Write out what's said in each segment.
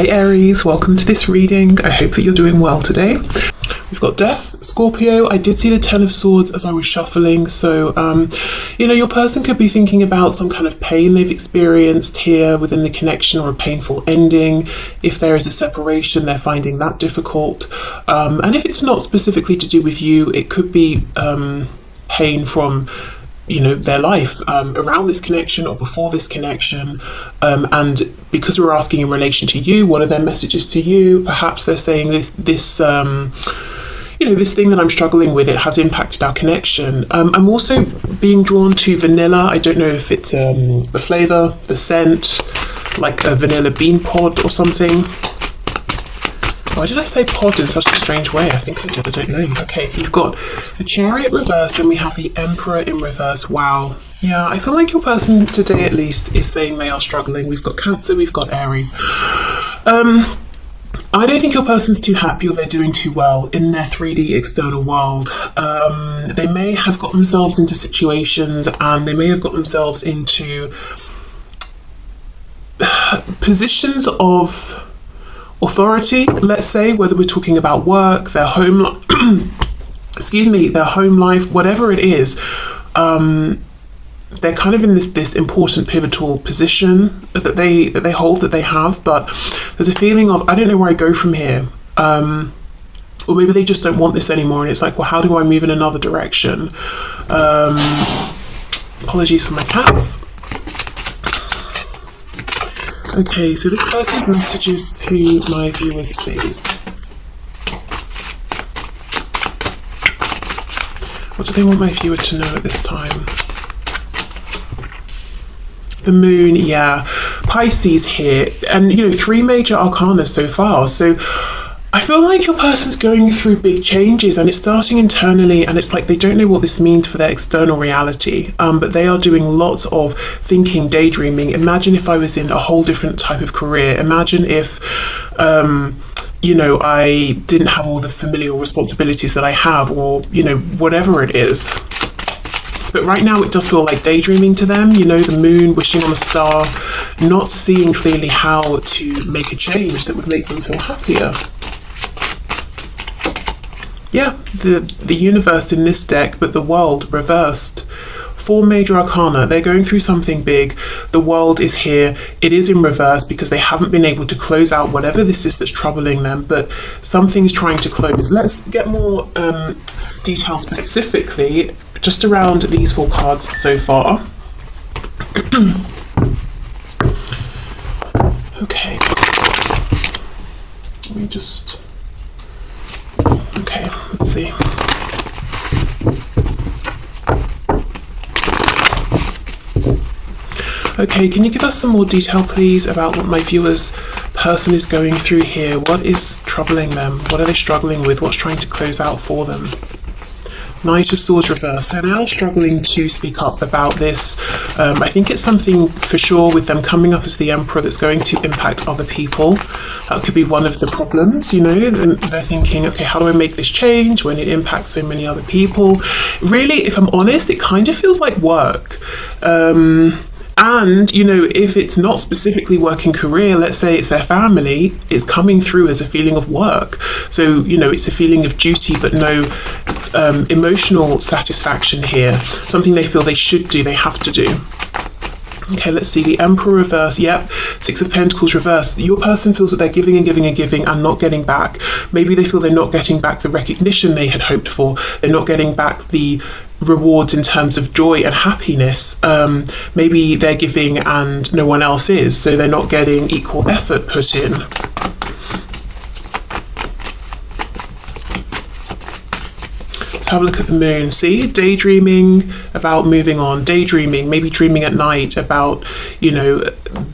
Hey Aries, welcome to this reading. I hope that you're doing well today. We've got Death, Scorpio. I did see the Ten of Swords as I was shuffling, so your person could be thinking about some kind of pain they've experienced here within the connection, or a painful ending. If there is a separation, they're finding that difficult. And if it's not specifically to do with you, it could be pain from their life around this connection or before this connection, and because we're asking in relation to you, what are their messages to you? Perhaps they're saying this this thing that I'm struggling with, it has impacted our connection. I'm also being drawn to vanilla. I don't know if it's the flavour, the scent, like a vanilla bean pod or something. Why did I say pod in such a strange way? I think I did, I don't know. Okay, you've got the Chariot reversed and we have the Emperor in reverse. Wow. Yeah, I feel like your person today at least is saying they are struggling. We've got Cancer, we've got Aries. I don't think your person's too happy or they're doing too well in their 3D external world. They may have got themselves into situations and they may have got themselves into positions of authority, let's say, whether we're talking about work, their home their home life, whatever it is. They're kind of in this important pivotal position that they hold, that they have, but there's a feeling of, I don't know where I go from here, or maybe they just don't want this anymore, and it's like, well, how do I move in another direction? Apologies for my cats. Okay, so this person's messages to my viewers, please. What do they want my viewer to know at this time? The moon, yeah. Pisces here, and 3 major arcana so far. So I feel like your person's going through big changes, and it's starting internally, and it's like they don't know what this means for their external reality, but they are doing lots of thinking, daydreaming. Imagine if I was in a whole different type of career. Imagine if I didn't have all the familial responsibilities that I have, or whatever it is. But right now it does feel like daydreaming to them, the moon, wishing on a star, not seeing clearly how to make a change that would make them feel happier. Yeah, the universe in this deck, but the world reversed. 4 major arcana. They're going through something big. The world is here. It is in reverse because they haven't been able to close out whatever this is that's troubling them, but something's trying to close. Let's get more detail specifically just around these 4 cards so far. Okay. Let me just... Okay, let's see. Okay, can you give us some more detail, please, about what my viewer's person is going through here? What is troubling them? What are they struggling with? What's trying to close out for them? Knight of Swords reversed. So they're struggling to speak up about this. I think it's something for sure with them coming up as the Emperor that's going to impact other people. That could be one of the problems, They're thinking, okay, how do I make this change when it impacts so many other people? Really, if I'm honest, it kind of feels like work. And, if it's not specifically work and career, let's say it's their family, it's coming through as a feeling of work. So, it's a feeling of duty, but no emotional satisfaction here. Something they feel they should do, they have to do. Okay, let's see, the Emperor reverse, yep, 6 of Pentacles reverse. Your person feels that they're giving and giving and giving and not getting back. Maybe they feel they're not getting back the recognition they had hoped for. They're not getting back the rewards in terms of joy and happiness. Maybe they're giving and no one else is, so they're not getting equal effort put in. Have a look at the moon. See, daydreaming about moving on, daydreaming, maybe dreaming at night about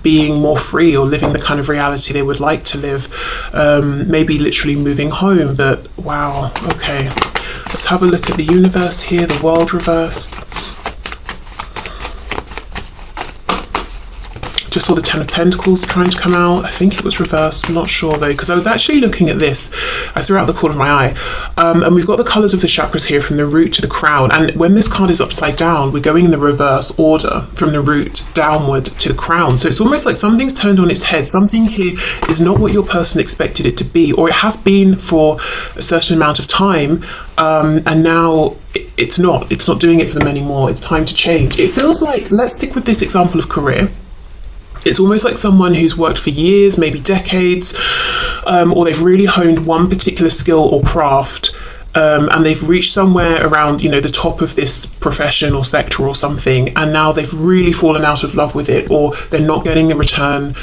being more free or living the kind of reality they would like to live, maybe literally moving home. But wow, okay, let's have a look at the universe here, the world reversed. just saw the Ten of Pentacles trying to come out. I think it was reversed, I'm not sure though, because I was actually looking at this. I saw out the corner of my eye. And we've got the colours of the chakras here from the root to the crown. And when this card is upside down, we're going in the reverse order from the root downward to the crown. So it's almost like something's turned on its head. Something here is not what your person expected it to be, or it has been for a certain amount of time. And now it's not doing it for them anymore. It's time to change. It feels like, let's stick with this example of career. It's almost like someone who's worked for years, maybe decades, or they've really honed one particular skill or craft, and they've reached somewhere around, you know, the top of this profession or sector or something, and now they've really fallen out of love with it, or they're not getting the return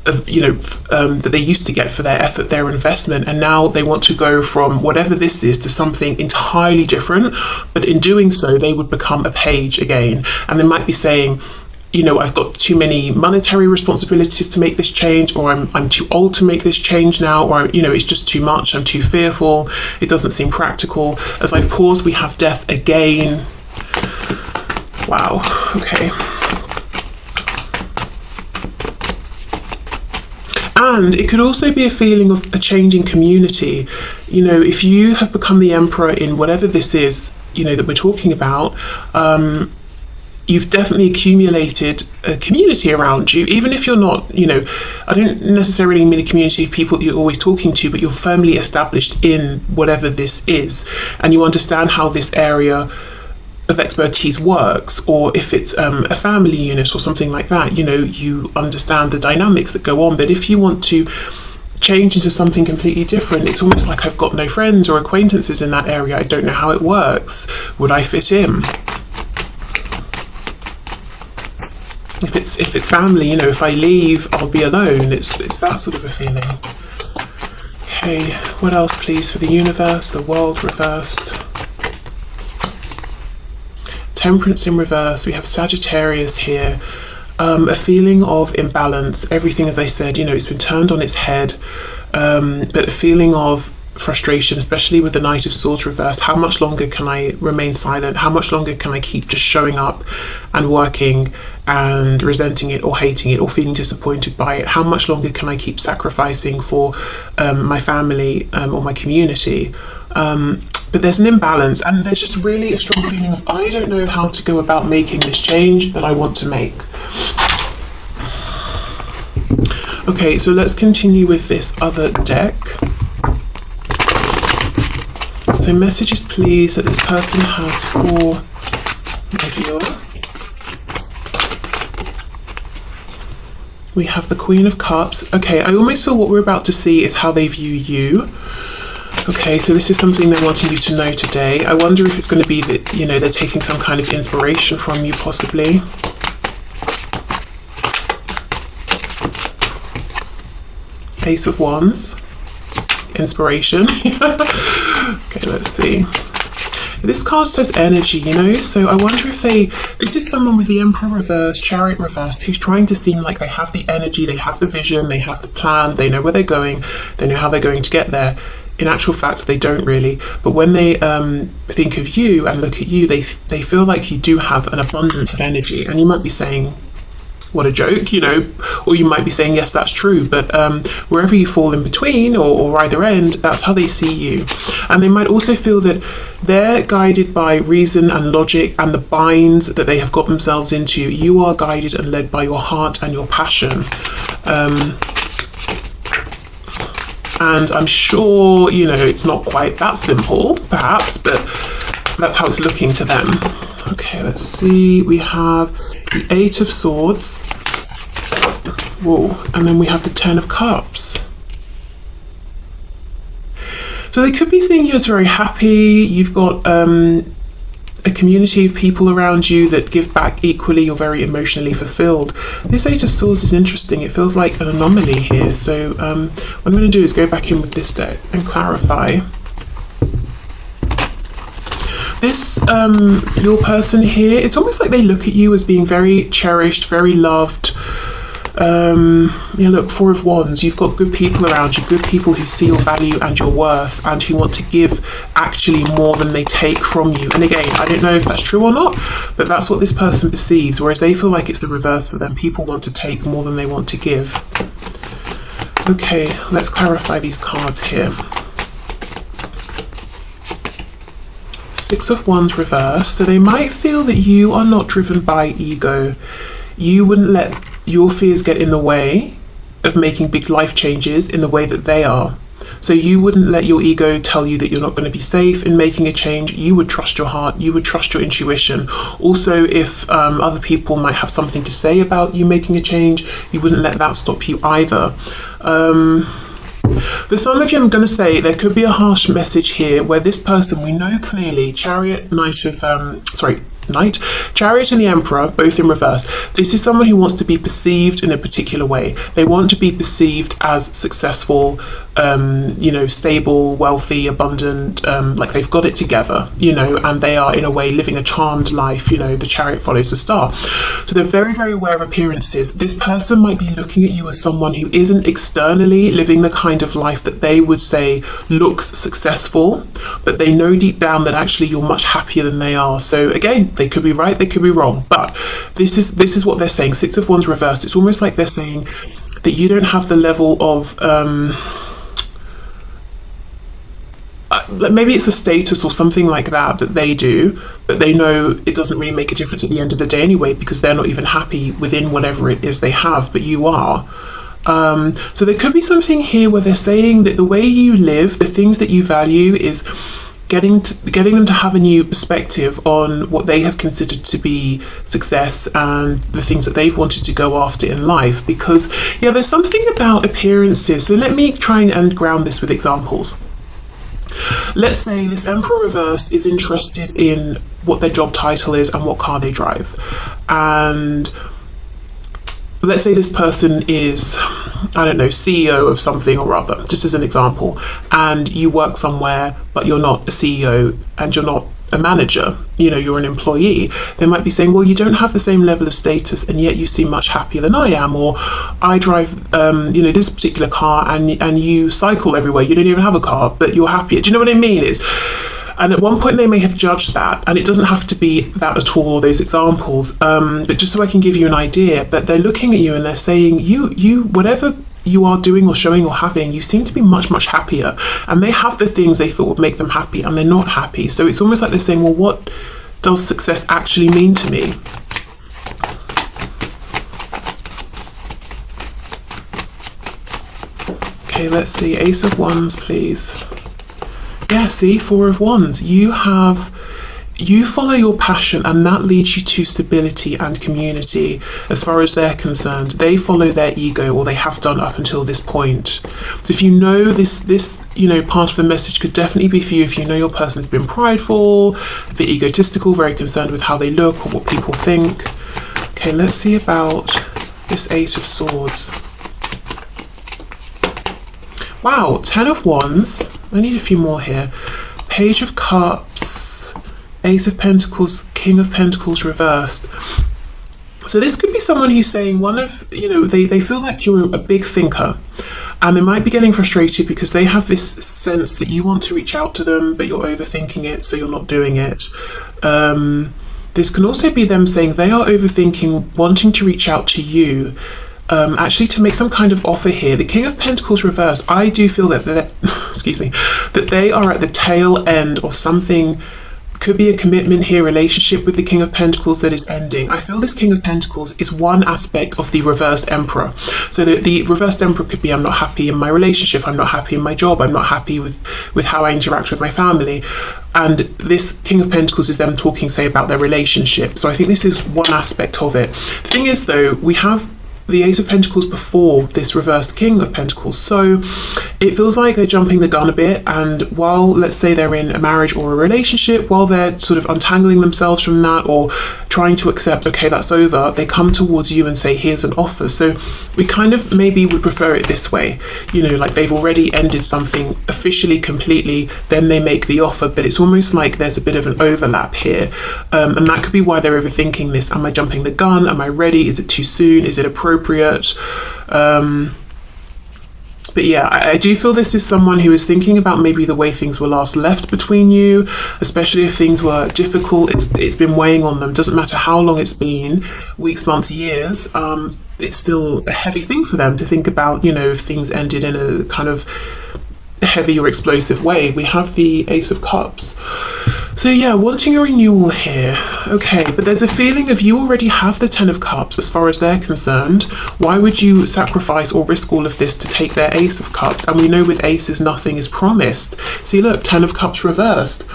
of, you know, that they used to get for their effort, their investment, and now they want to go from whatever this is to something entirely different. But in doing so, they would become a page again, and they might be saying, you know, I've got too many monetary responsibilities to make this change, or I'm too old to make this change now, or, you know, it's just too much, I'm too fearful, it doesn't seem practical. As I've paused, we have death again. Wow, okay. And it could also be a feeling of a changing community. You know, if you have become the emperor in whatever this is, you know, that we're talking about, you've definitely accumulated a community around you, even if you're not, you know, I don't necessarily mean a community of people that you're always talking to, but you're firmly established in whatever this is, and you understand how this area of expertise works. Or if it's a family unit or something like that, you know, you understand the dynamics that go on. But if you want to change into something completely different, it's almost like I've got no friends or acquaintances in that area, I don't know how it works, would I fit in? If it's family, you know, if I leave, I'll be alone. It's that sort of a feeling. Okay, what else, please, for the universe? The world reversed. Temperance in reverse. We have Sagittarius here. A feeling of imbalance. Everything, as I said, you know, it's been turned on its head. But a feeling of frustration, especially with the Knight of Swords reversed. How much longer can I remain silent? How much longer can I keep just showing up and working and resenting it or hating it or feeling disappointed by it? How much longer can I keep sacrificing for my family or my community? But there's an imbalance, and there's just really a strong feeling of, I don't know how to go about making this change that I want to make. Okay, so let's continue with this other deck. So messages, please, that this person has for my viewer. We have the Queen of Cups. Okay, I almost feel what we're about to see is how they view you. Okay, so this is something they're wanting you to know today. I wonder if it's going to be that, you know, they're taking some kind of inspiration from you, possibly. Ace of Wands. Inspiration. Okay, let's see. This card says energy, you know, so I wonder if this is someone with the Emperor reversed, Chariot reversed, who's trying to seem like they have the energy, they have the vision, they have the plan, they know where they're going, they know how they're going to get there. In actual fact, they don't really, but when they think of you and look at you, they feel like you do have an abundance of energy. And you might be saying, what a joke, you know, or you might be saying, yes, that's true, but wherever you fall in between or either end, that's how they see you. And they might also feel that they're guided by reason and logic and the binds that they have got themselves into. You are guided and led by your heart and your passion. And I'm sure, you know, it's not quite that simple, perhaps, but that's how it's looking to them. Okay, let's see. We have the Eight of Swords. Whoa. And then we have the Ten of Cups. So they could be seeing you as very happy. You've got a community of people around you that give back equally. You're very emotionally fulfilled. This Eight of Swords is interesting. It feels like an anomaly here. So what I'm going to do is go back in with this deck and clarify. This, your person here, it's almost like they look at you as being very cherished, very loved, Yeah, look, Four of Wands, you've got good people around you, good people who see your value and your worth and who want to give actually more than they take from you. And again, I don't know if that's true or not, but that's what this person perceives, whereas they feel like it's the reverse for them. People want to take more than they want to give. Okay, let's clarify these cards here. Six of Wands reversed. So they might feel that you are not driven by ego. You wouldn't let your fears get in the way of making big life changes in the way that they are. So you wouldn't let your ego tell you that you're not going to be safe in making a change. You would trust your heart. You would trust your intuition. Also, if other people might have something to say about you making a change, you wouldn't let that stop you either. For some of you, I'm going to say there could be a harsh message here where this person, we know clearly, Chariot, Chariot and the Emperor, both in reverse. This is someone who wants to be perceived in a particular way. They want to be perceived as successful, stable, wealthy, abundant, like they've got it together, and they are in a way living a charmed life. The Chariot follows the star. So they're very, very aware of appearances. This person might be looking at you as someone who isn't externally living the kind of life that they would say looks successful, but they know deep down that actually you're much happier than they are. So again, they could be right, they could be wrong, but this is what they're saying. Six of Wands reversed. It's almost like they're saying that you don't have the level of maybe it's a status or something like that they do, but they know it doesn't really make a difference at the end of the day anyway, because they're not even happy within whatever it is they have, but you are. So there could be something here where they're saying that the way you live, the things that you value, is getting them to have a new perspective on what they have considered to be success and the things that they've wanted to go after in life. Because there's something about appearances. So let me try and ground this with examples. Let's say this Emperor reversed is interested in what their job title is and what car they drive, and let's say this person is, I don't know, CEO of something or other, just as an example, and you work somewhere but you're not a CEO and you're not a manager, you're an employee. They might be saying, well, you don't have the same level of status and yet you seem much happier than I am, or I drive this particular car and you cycle everywhere, you don't even have a car but you're happier. Do you know what I mean? And at one point they may have judged that, and it doesn't have to be that at all, those examples, but just so I can give you an idea. But they're looking at you and they're saying, you whatever you are doing or showing or having, you seem to be much, much happier. And they have the things they thought would make them happy and they're not happy. So it's almost like they're saying, well, what does success actually mean to me? Okay, let's see. Ace of Wands, please. Yeah, see, Four of Wands. You follow your passion and that leads you to stability and community. As far as they're concerned, they follow their ego, or they have done up until this point. So if you know this part of the message could definitely be for you if you know your person has been prideful, a bit egotistical, very concerned with how they look or what people think. Okay, let's see about this Eight of Swords. Wow, 10 of Wands. I need a few more here. Page of Cups, Ace of Pentacles, King of Pentacles reversed. So this could be someone who's saying they feel like you're a big thinker, and they might be getting frustrated because they have this sense that you want to reach out to them, but you're overthinking it, so you're not doing it. This can also be them saying they are overthinking wanting to reach out to you, actually to make some kind of offer here. The King of Pentacles reversed, I do feel that that they are at the tail end of something. Could be a commitment here, relationship with the King of Pentacles that is ending. I feel this King of Pentacles is one aspect of the reversed Emperor. So the reversed Emperor could be, I'm not happy in my relationship, I'm not happy in my job, I'm not happy with how I interact with my family. And this King of Pentacles is them talking, say, about their relationship. So I think this is one aspect of it. The thing is, though, we have the Ace of Pentacles before this reversed King of Pentacles, so it feels like they're jumping the gun a bit, and while, let's say, they're in a marriage or a relationship, while they're sort of untangling themselves from that or trying to accept, okay, that's over, they come towards you and say, here's an offer. So we kind of maybe would prefer it this way, like they've already ended something officially, completely, then they make the offer, but it's almost like there's a bit of an overlap here, and that could be why they're overthinking this. Am I jumping the gun? Am I ready? Is it too soon? Is it appropriate? appropriate. But yeah, I do feel this is someone who is thinking about maybe the way things were last left between you, especially if things were difficult. It's been weighing on them. Doesn't matter how long it's been, weeks, months, years. It's still a heavy thing for them to think about, if things ended in a kind of heavy or explosive way. We have the Ace of Cups. So yeah, wanting a renewal here. Okay, but there's a feeling of you already have the Ten of Cups as far as they're concerned. Why would you sacrifice or risk all of this to take their Ace of Cups? And we know with aces, nothing is promised. See, look, Ten of Cups reversed.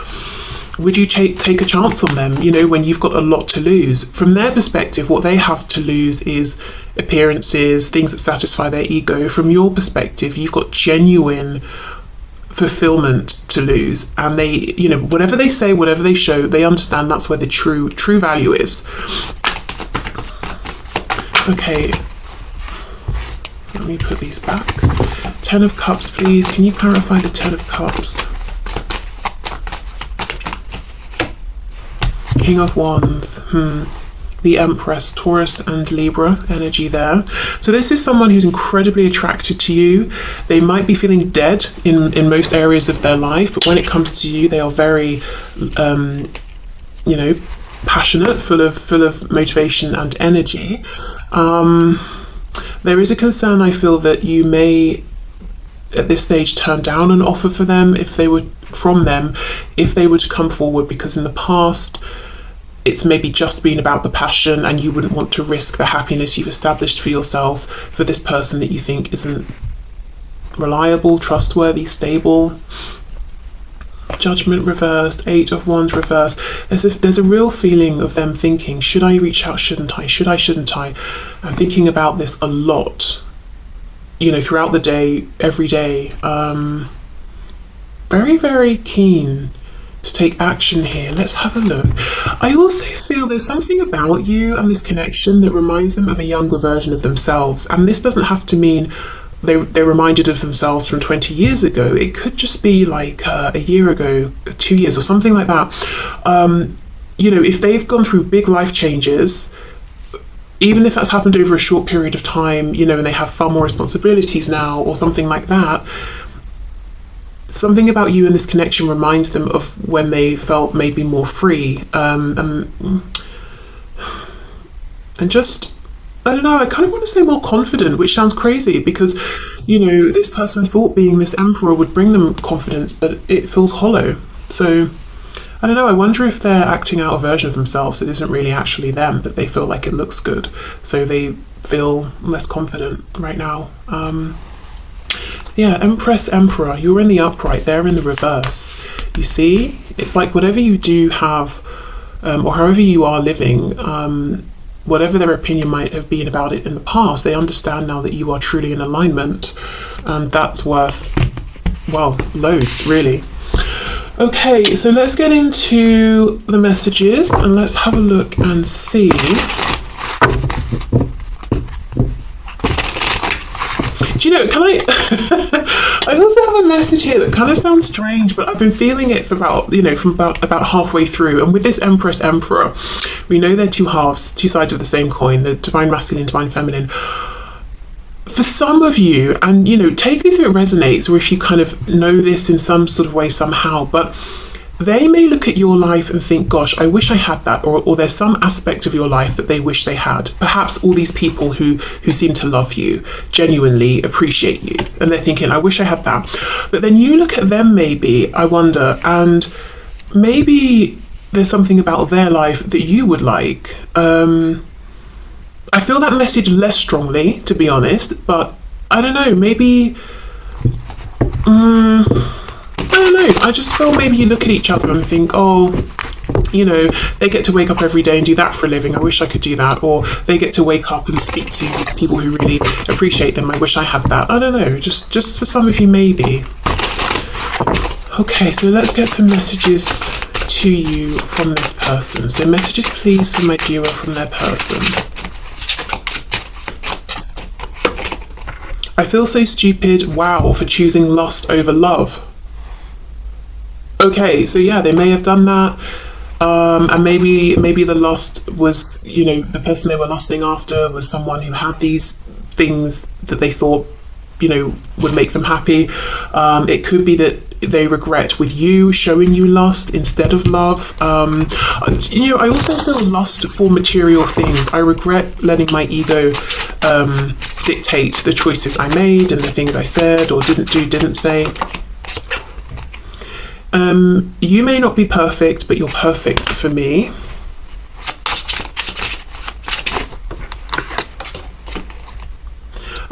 Would you take a chance on them, when you've got a lot to lose? From their perspective, what they have to lose is appearances, things that satisfy their ego. From your perspective, you've got genuine fulfillment to lose, and they, whatever they say, whatever they show, they understand that's where the true value is. Okay, let me put these back. Ten of Cups, please. Can you clarify the Ten of Cups? King of Wands. The Empress, Taurus and Libra energy there. So this is someone who's incredibly attracted to you. They might be feeling dead in most areas of their life, but when it comes to you, they are very, passionate, full of motivation and energy. There is a concern, I feel, that you may, at this stage, turn down an offer for them if they were to come forward, because in the past, it's maybe just been about the passion, and you wouldn't want to risk the happiness you've established for yourself for this person that you think isn't reliable, trustworthy, stable. Judgment reversed, Eight of Wands reversed. There's a real feeling of them thinking, should I reach out, shouldn't I? Should I, shouldn't I? I'm thinking about this a lot, throughout the day, every day. Very, very keen to take action here. Let's have a look. I also feel there's something about you and this connection that reminds them of a younger version of themselves. And this doesn't have to mean they're reminded of themselves from 20 years ago. It could just be like a year ago, 2 years, or something like that. If they've gone through big life changes, even if that's happened over a short period of time, and they have far more responsibilities now or something like that, something about you and this connection reminds them of when they felt maybe more free, and just, I don't know, I kind of want to say more confident, which sounds crazy because, this person thought being this emperor would bring them confidence, but it feels hollow. So, I don't know, I wonder if they're acting out a version of themselves that isn't really actually them, but they feel like it looks good. So they feel less confident right now. Yeah, Empress, Emperor, you're in the upright, they're in the reverse. You see, it's like whatever you do have, or however you are living, whatever their opinion might have been about it in the past, they understand now that you are truly in alignment, and that's worth, well, loads, really. Okay, so let's get into the messages and let's have a look and see. Do you know, can I I also have a message here that kind of sounds strange, but I've been feeling it for about, from about halfway through. And with this Empress, Emperor, we know they're two halves, two sides of the same coin, the divine masculine, divine feminine. For some of you, and take this if it resonates, or if you kind of know this in some sort of way somehow, but they may look at your life and think, gosh, I wish I had that, or there's some aspect of your life that they wish they had. Perhaps all these people who seem to love you, genuinely appreciate you, and they're thinking, I wish I had that. But then you look at them maybe, I wonder, and maybe there's something about their life that you would like. I feel that message less strongly, to be honest, but I don't know, maybe, I don't know, I just feel maybe you look at each other and think, oh, they get to wake up every day and do that for a living, I wish I could do that, or they get to wake up and speak to these people who really appreciate them, I wish I had that. I don't know, just for some of you maybe. Okay, so let's get some messages to you from this person. So messages please for my viewer from their person. I feel so stupid, wow, for choosing lust over love. Okay, so yeah, they may have done that, and maybe the lust was, the person they were lusting after was someone who had these things that they thought, would make them happy. It could be that they regret with you showing you lust instead of love. I also feel lust for material things. I regret letting my ego dictate the choices I made and the things I said or didn't do, didn't say. You may not be perfect, but you're perfect for me.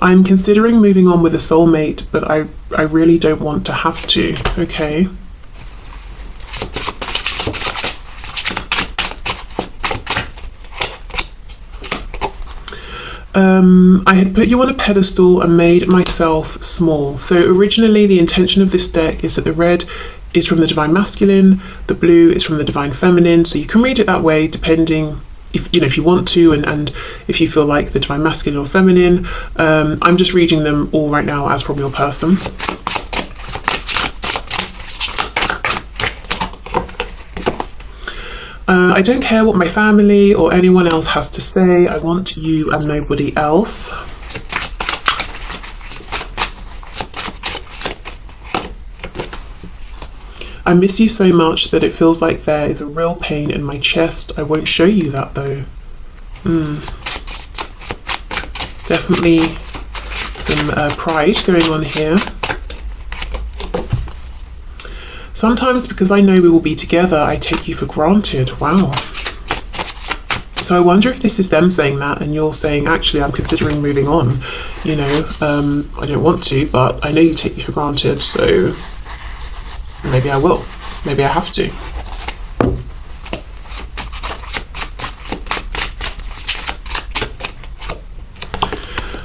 I'm considering moving on with a soulmate, but I really don't want to have to. Okay. I had put you on a pedestal and made myself small. So originally the intention of this deck is that the red is from the divine masculine, the blue is from the divine feminine. So you can read it that way depending if you want to, and if you feel like the divine masculine or feminine. I'm just reading them all right now as from your person. I don't care what my family or anyone else has to say. I want you and nobody else. I miss you so much that it feels like there is a real pain in my chest. I won't show you that though. Definitely some pride going on here. Sometimes because I know we will be together, I take you for granted. Wow. So I wonder if this is them saying that and you're saying, actually, I'm considering moving on. I don't want to, but I know you take me for granted, so maybe I will. Maybe I have to.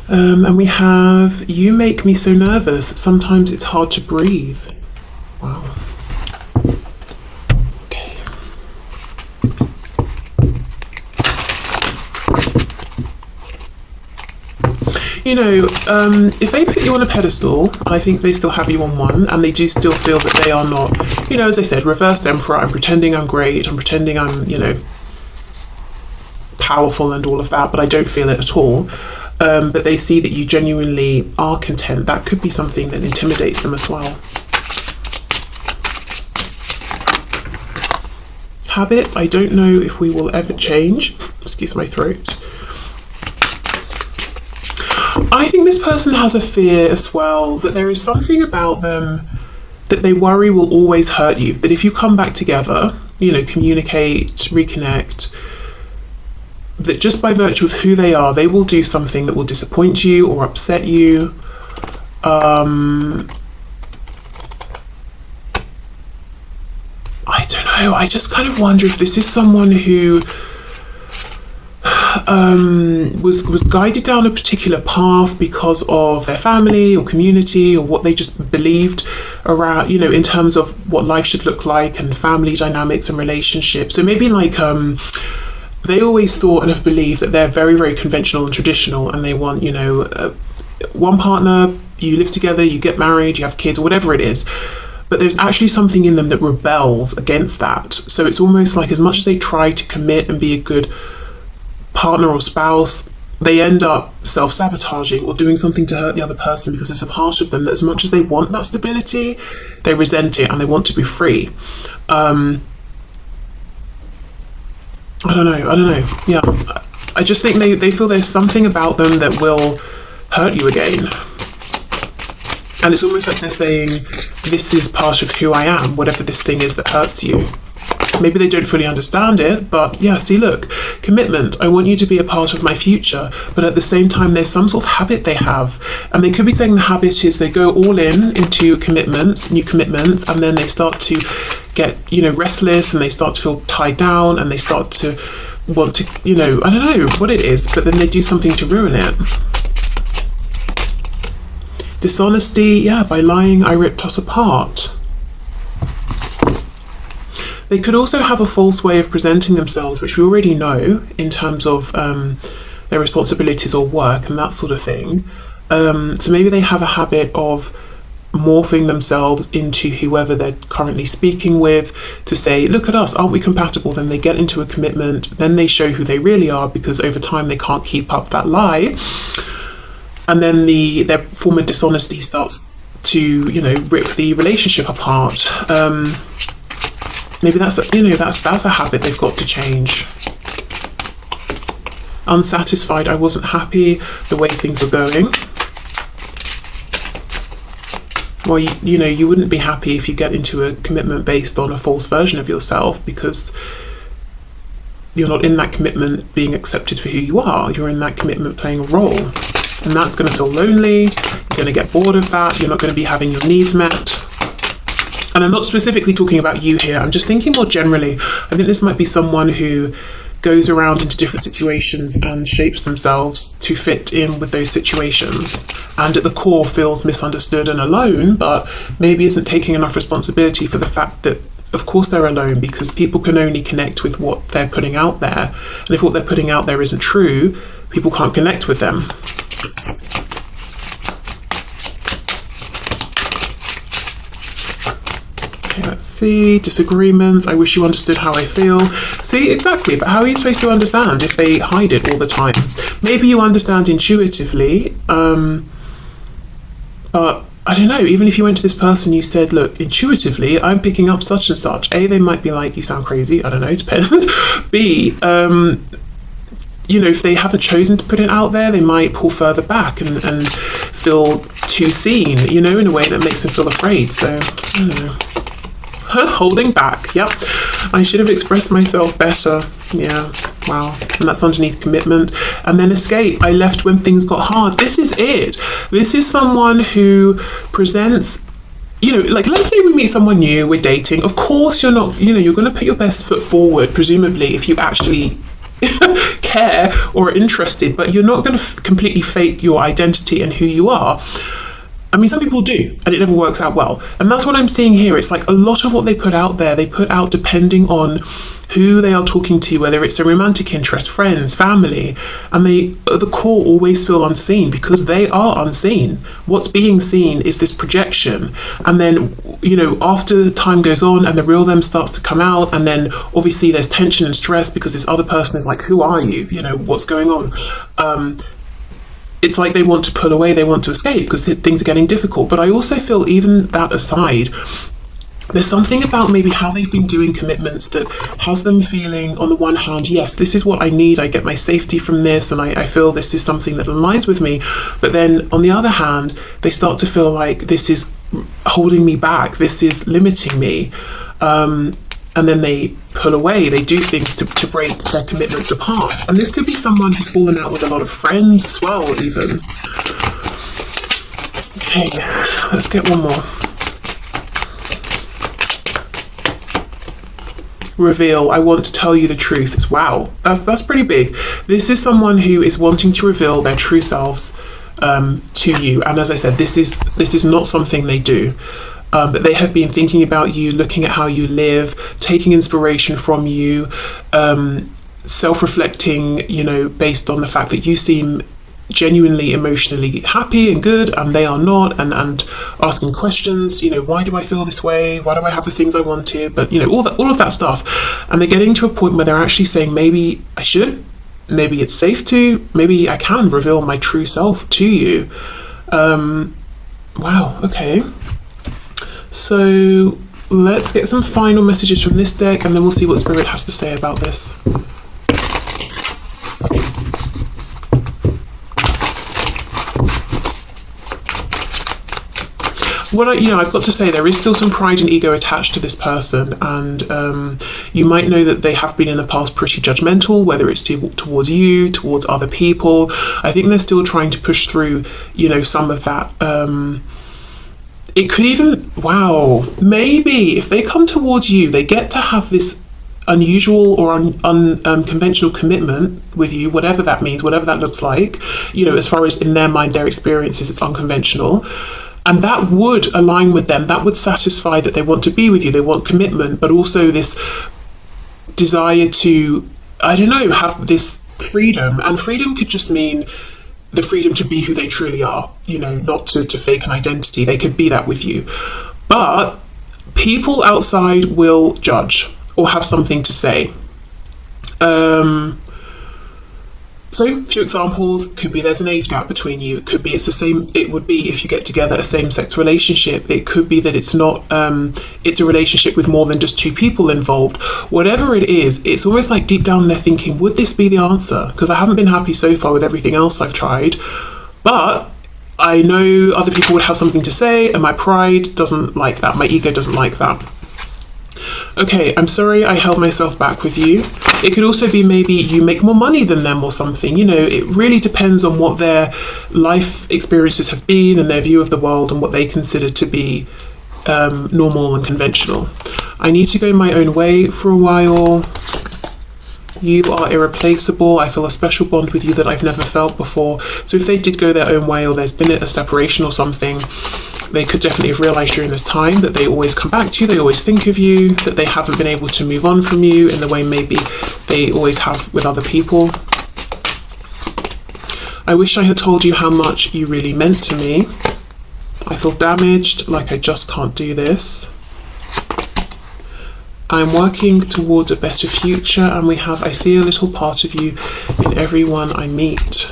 And we have, you make me so nervous. Sometimes it's hard to breathe. Wow. Okay. If they put you on a pedestal, and I think they still have you on one, and they do still feel that they are not, as I said, reversed emperor, I'm pretending I'm great, I'm pretending I'm, powerful and all of that, but I don't feel it at all. But they see that you genuinely are content. That could be something that intimidates them as well. Habits, I don't know if we will ever change. Excuse my throat. I think this person has a fear as well that there is something about them that they worry will always hurt you. That if you come back together, communicate, reconnect, that just by virtue of who they are, they will do something that will disappoint you or upset you. I don't know. I just kind of wonder if this is someone who was guided down a particular path because of their family or community or what they just believed around, in terms of what life should look like and family dynamics and relationships. So maybe they always thought and have believed that they're very, very conventional and traditional, and they want, one partner, you live together, you get married, you have kids, or whatever it is. But there's actually something in them that rebels against that. So it's almost like as much as they try to commit and be a good partner or spouse, they end up self-sabotaging or doing something to hurt the other person, because there's a part of them that as much as they want that stability, they resent it and they want to be free. I don't know. Yeah, I just think they feel there's something about them that will hurt you again. And it's almost like they're saying, this is part of who I am, whatever this thing is that hurts you. Maybe they don't fully understand it, but yeah, see, look, commitment. I want you to be a part of my future, but at the same time, there's some sort of habit they have. And they could be saying the habit is they go all in into commitments, new commitments, and then they start to get, restless, and they start to feel tied down, and they start to want to, I don't know what it is, but then they do something to ruin it. Dishonesty, yeah, by lying, I ripped us apart. They could also have a false way of presenting themselves, which we already know in terms of their responsibilities or work and that sort of thing. So maybe they have a habit of morphing themselves into whoever they're currently speaking with to say, look at us, aren't we compatible? Then they get into a commitment, then they show who they really are, because over time they can't keep up that lie. and then their form of dishonesty starts to, you know, rip the relationship apart. Maybe that's a habit they've got to change. Unsatisfied, I wasn't happy the way things were going. Well, you know, you wouldn't be happy if you get into a commitment based on a false version of yourself, because you're not in that commitment being accepted for who you are. You're in that commitment playing a role. And that's going to feel lonely. You're going to get bored of that. You're not going to be having your needs met. And I'm not specifically talking about you here. I'm just thinking more generally. I think this might be someone who goes around into different situations and shapes themselves to fit in with those situations, and at the core feels misunderstood and alone, but maybe isn't taking enough responsibility for the fact that, of course, they're alone, because people can only connect with what they're putting out there. And if what they're putting out there isn't true, people can't connect with them. Let's see, disagreements. I wish you understood how I feel. See, exactly, but how are you supposed to understand if they hide it all the time? Maybe you understand intuitively, but I don't know, even if you went to this person, you said, look, intuitively, I'm picking up such and such. A, they might be like, you sound crazy, I don't know, depends. B, you know, if they haven't chosen to put it out there, they might pull further back and feel too seen, you know, in a way that makes them feel afraid. So, I don't know. Holding back, yep. I should have expressed myself better. Yeah, wow. And that's underneath commitment. And then escape. I left when things got hard. This is it. This is someone who presents, you know, like, let's say we meet someone new, we're dating. Of course, you're not, you know, you're going to put your best foot forward, presumably, if you actually care or are interested, but you're not going to completely fake your identity and who you are. I mean, some people do, and it never works out well. And that's what I'm seeing here. It's like a lot of what they put out there, they put out depending on who they are talking to, whether it's a romantic interest, friends, family, and they, at the core, always feel unseen because they are unseen. What's being seen is this projection. And then, you know, after time goes on and the real them starts to come out, and then obviously there's tension and stress because this other person is like, who are you? You know, what's going on? It's like they want to pull away, they want to escape because things are getting difficult. But I also feel, even that aside, there's something about maybe how they've been doing commitments that has them feeling, on the one hand, yes, this is what I need, I get my safety from this, and I feel this is something that aligns with me. But then on the other hand, they start to feel like this is holding me back, this is limiting me. And then they pull away, they do things to break their commitments apart. And this could be someone who's fallen out with a lot of friends as well, even. Okay, let's get one more. Reveal, I want to tell you the truth. It's, wow, that's pretty big. This is someone who is wanting to reveal their true selves to you. And as I said, this is not something they do. But they have been thinking about you, looking at how you live, taking inspiration from you, self-reflecting, you know, based on the fact that you seem genuinely emotionally happy and good and they are not, and asking questions, you know, why do I feel this way? Why do I have the things I wanted? But, you know, all of that stuff. And they're getting to a point where they're actually saying, maybe I should, maybe it's safe to, maybe I can reveal my true self to you. Wow, okay. So let's get some final messages from this deck, and then we'll see what Spirit has to say about this. I've got to say, there is still some pride and ego attached to this person, and you might know that they have been in the past pretty judgmental, whether it's towards you, towards other people. I think they're still trying to push through, you know, some of that. It could even, wow, maybe if they come towards you, they get to have this unusual or unconventional commitment with you, whatever that means, whatever that looks like, you know, as far as in their mind, their experiences, it's unconventional. And that would align with them. That would satisfy that they want to be with you. They want commitment, but also this desire to, I don't know, have this freedom. And freedom could just mean the freedom to be who they truly are, you know, not to fake an identity. They could be that with you. But people outside will judge or have something to say. So, a few examples could be there's an age gap between you. It could be it's the same. It would be if you get together a same-sex relationship. It could be that it's not. It's a relationship with more than just two people involved. Whatever it is, it's almost like deep down they're thinking, would this be the answer? Because I haven't been happy so far with everything else I've tried, but I know other people would have something to say, and my pride doesn't like that. My ego doesn't like that. Okay, I'm sorry I held myself back with you. It could also be maybe you make more money than them or something. You know, it really depends on what their life experiences have been and their view of the world and what they consider to be normal and conventional. I need to go my own way for a while. You are irreplaceable. I feel a special bond with you that I've never felt before. So if they did go their own way, or there's been a separation or something, they could definitely have realised during this time that they always come back to you, they always think of you, that they haven't been able to move on from you in the way maybe they always have with other people. I wish I had told you how much you really meant to me. I feel damaged, like I just can't do this. I'm working towards a better future, and I see a little part of you in everyone I meet.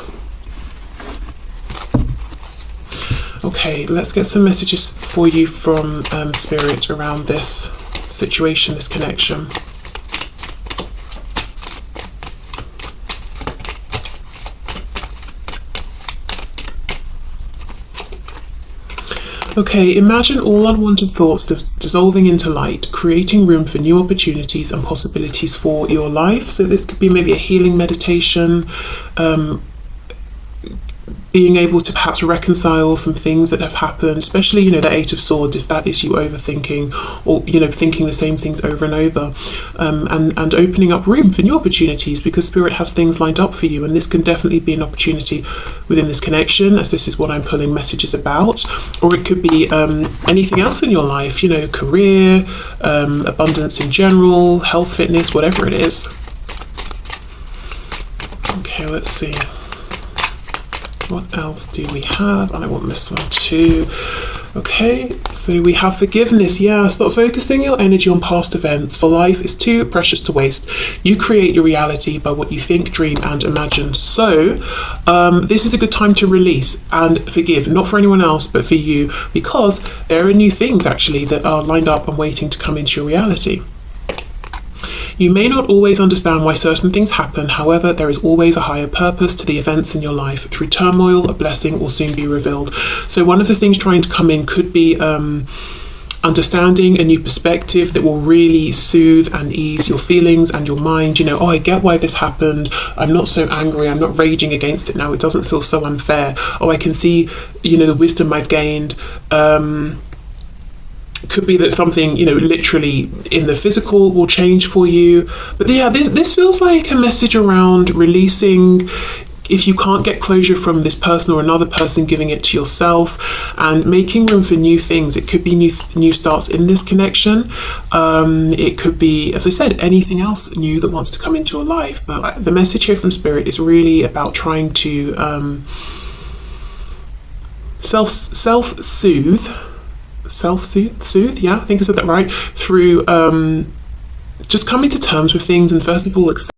Okay, let's get some messages for you from Spirit around this situation, this connection. Okay, imagine all unwanted thoughts dissolving into light, creating room for new opportunities and possibilities for your life. So this could be maybe a healing meditation, being able to perhaps reconcile some things that have happened, especially, you know, the Eight of Swords, if that is you overthinking or, you know, thinking the same things over and over, and opening up room for new opportunities, because Spirit has things lined up for you, and this can definitely be an opportunity within this connection, as this is what I'm pulling messages about. Or it could be anything else in your life, you know, career, abundance in general, health, fitness, whatever it is. Okay, let's see. What else do we have? And I want this one too. Okay, so we have forgiveness. Yeah, stop focusing your energy on past events, for life is too precious to waste. You create your reality by what you think, dream, and imagine. So this is a good time to release and forgive, not for anyone else, but for you, because there are new things actually that are lined up and waiting to come into your reality. You may not always understand why certain things happen, however, there is always a higher purpose to the events in your life. Through turmoil, a blessing will soon be revealed. So one of the things trying to come in could be understanding a new perspective that will really soothe and ease your feelings and your mind. You know, oh, I get why this happened. I'm not so angry. I'm not raging against it now. It doesn't feel so unfair. Oh, I can see, you know, the wisdom I've gained. Could be that something, you know, literally in the physical will change for you. But yeah, this feels like a message around releasing. If you can't get closure from this person or another person, giving it to yourself and making room for new things. It could be new starts in this connection. It could be, as I said, anything else new that wants to come into your life. But the message here from Spirit is really about trying to self-soothe, yeah, I think I said that right, through just coming to terms with things, and first of all